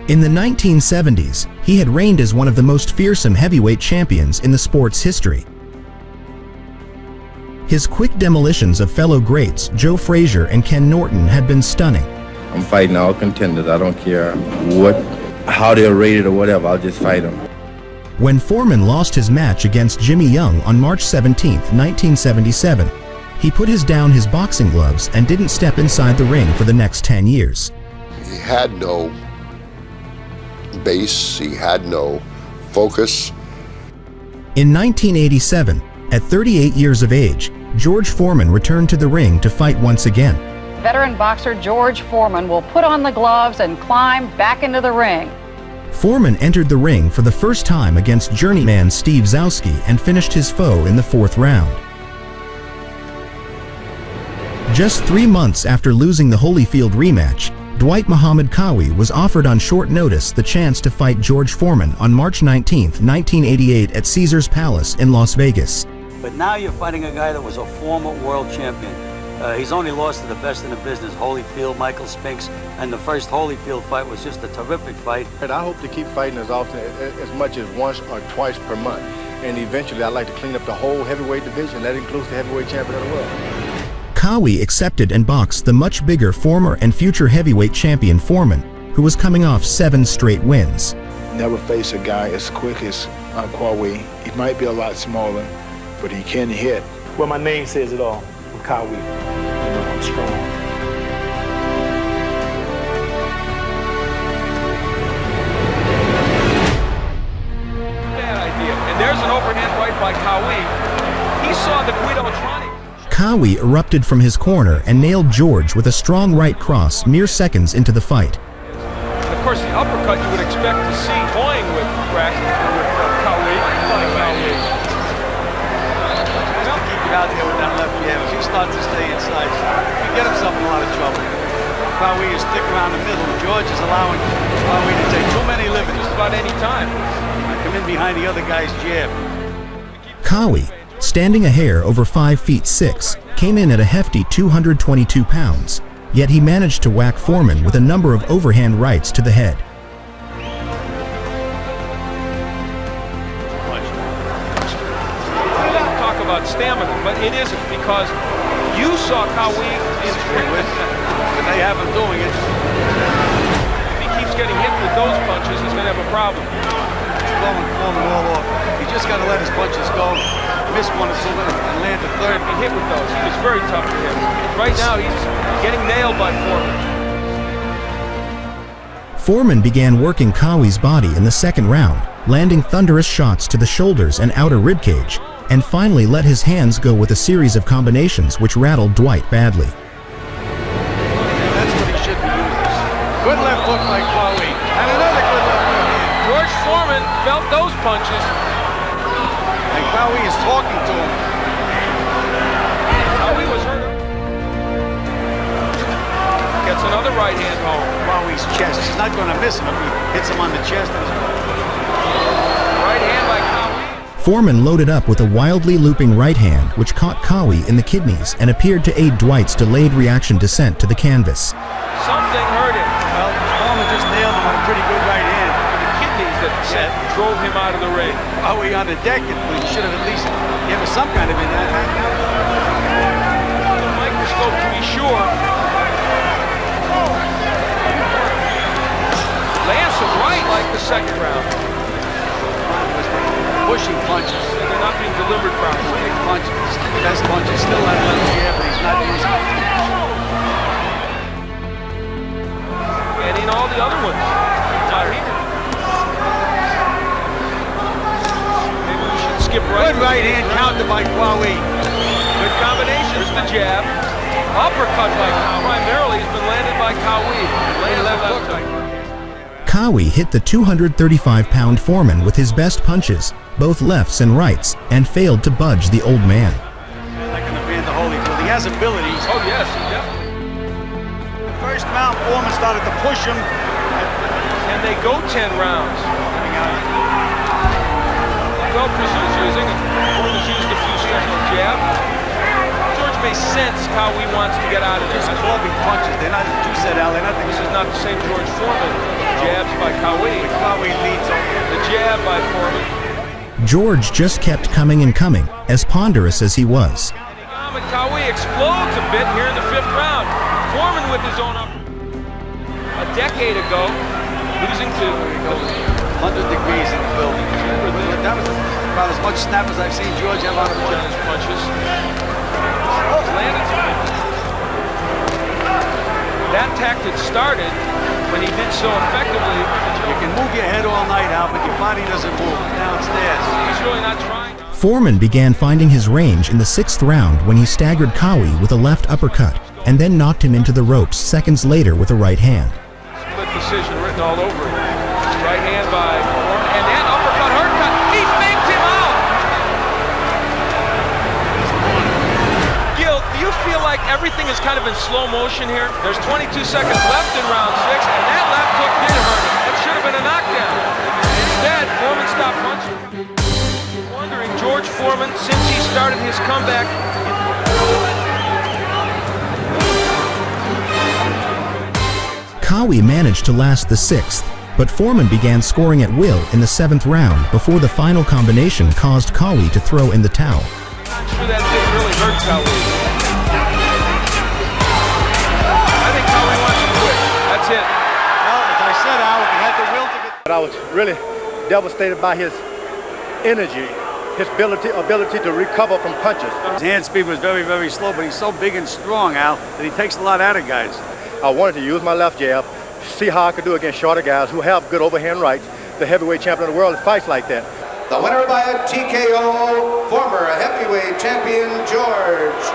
In the 1970s, he had reigned as one of the most fearsome heavyweight champions in the sport's history. His quick demolitions of fellow greats Joe Frazier and Ken Norton had been stunning. I'm fighting all contenders. I don't care how they're rated or whatever, I'll just fight them. When Foreman lost his match against Jimmy Young on March 17, 1977, he put down his boxing gloves and didn't step inside the ring for the next 10 years. He had no base, he had no focus. In 1987, at 38 years of age, George Foreman returned to the ring to fight once again. Veteran boxer George Foreman will put on the gloves and climb back into the ring. Foreman entered the ring for the first time against journeyman Steve Zowski and finished his foe in the 4th round. Just 3 months after losing the Holyfield rematch, Dwight Muhammad Qawi was offered on short notice the chance to fight George Foreman on March 19, 1988 at Caesars Palace in Las Vegas. But now you're fighting a guy that was a former world champion. He's only lost to the best in the business, Holyfield, Michael Spinks, and the first Holyfield fight was just a terrific fight. And I hope to keep fighting as often, as much as once or twice per month. And eventually I'd like to clean up the whole heavyweight division. That includes the heavyweight champion of the world. Qawi accepted and boxed the much bigger former and future heavyweight champion Foreman, who was coming off 7 straight wins. Never face a guy as quick as Qawi. He might be a lot smaller, but he can hit. Well, my name says it all. I'm Qawi. You know, I'm strong. Bad idea. And there's an overhand right by Qawi. He saw the Guido-Tronic. Qawi erupted from his corner and nailed George with a strong right cross mere seconds into the fight. And of course, the uppercut you would expect to see toying with Qawi. Don't keep him out there with that left jab. If he starts to stay inside, he get himself in a lot of trouble. Qawi is thick around the middle. George is allowing Qawi to take too many limits. Just about any time. Come in behind the other guy's jab. Qawi, standing a hair over 5 feet 6, came in at a hefty 222 pounds, yet he managed to whack Foreman with a number of overhand rights to the head. Talk about stamina, but it isn't, because you saw Qawi in but they have him doing it. If he keeps getting hit with those punches, he's going to have a problem. He's falling all off. He just got to let his punches go. Miss one or two and land the third. He hit with those. He was very tough to him. Right now, he's getting nailed by Foreman. Foreman began working Qawi's body in the 2nd round, landing thunderous shots to the shoulders and outer ribcage, and finally let his hands go with a series of combinations which rattled Dwight badly. And that's what he should be using. Good left hook by Qawi. And another good left hook. George Foreman felt those punches. And Qawi is talking to him. Qawi was hurt. Gets another right hand home. Qawi's chest. He's not going to miss him if he hits him on the chest. Right hand by Qawi. Foreman loaded up with a wildly looping right hand which caught Qawi in the kidneys and appeared to aid Dwight's delayed reaction descent to the canvas. Something hurt him. Well, Foreman just nailed him with a pretty good right hand. The kidneys that drove him out of the ring. Qawi on the deck, he should have at least given some kind of The microscope to be sure. Lands him right like the 2nd round. Pushing punches. And they're not being delivered properly. Big punches. Best punches. Still that left jab, but he's not using it. And in all the other ones. Not here. Maybe we should skip right. Good right hand counter by Qawi. Good combinations. The jab. Uppercut by Qawi. Primarily has been landed by Qawi. Left hook. Qawi hit the 235-pound Foreman with his best punches, both lefts and rights, and failed to budge the old man. Not going to be in the Holyfield. He has abilities. Oh yes, he definitely. First round, Foreman started to push him. And they go 10 rounds. Well, Precious using the sense Qawi wants to get out of this. Just clubbing punches. They're not, as you said, Al, they're not This is not the same George Foreman. Jabs by Qawi. Qawi leads on. The jab by Foreman. George just kept coming and coming, as ponderous as he was. Muhammad Qawi explodes a bit here in the 5th round. Foreman with his own up. A decade ago, losing to 100 degrees in the building. That was about as much snap as I've seen George have on a punch. his punches. Landed. That tactic started when he did so effectively. You can move your head all night, Al, but your body doesn't move downstairs. He's really not trying. Foreman began finding his range in the 6th round when he staggered Qawi with a left uppercut, and then knocked him into the ropes seconds later with a right hand. Split decision written all over it. Right hand by Foreman, and then uppercut, hard cut. He faked him out. Gil, do you feel like everything is kind of in slow motion here? There's 22 seconds left in round 6, and that left hook did hurt him. That should have been a knockdown. Instead, Foreman stopped punching. Wondering, George Foreman, since he started his comeback, Qawi managed to last the 6th, but Foreman began scoring at will in the 7th round before the final combination caused Qawi to throw in the towel. I'm sure that didn't really hurt Qawi. I think Qawi wants to quit. That's it. Well, as I said, Al, if he had the will to get... But I was really devastated by his energy, his ability to recover from punches. His hand speed was very, very slow, but he's so big and strong, Al, that he takes a lot out of guys. I wanted to use my left jab, see how I could do against shorter guys who have good overhand rights. The heavyweight champion of the world fights like that. The winner by a TKO, former heavyweight champion George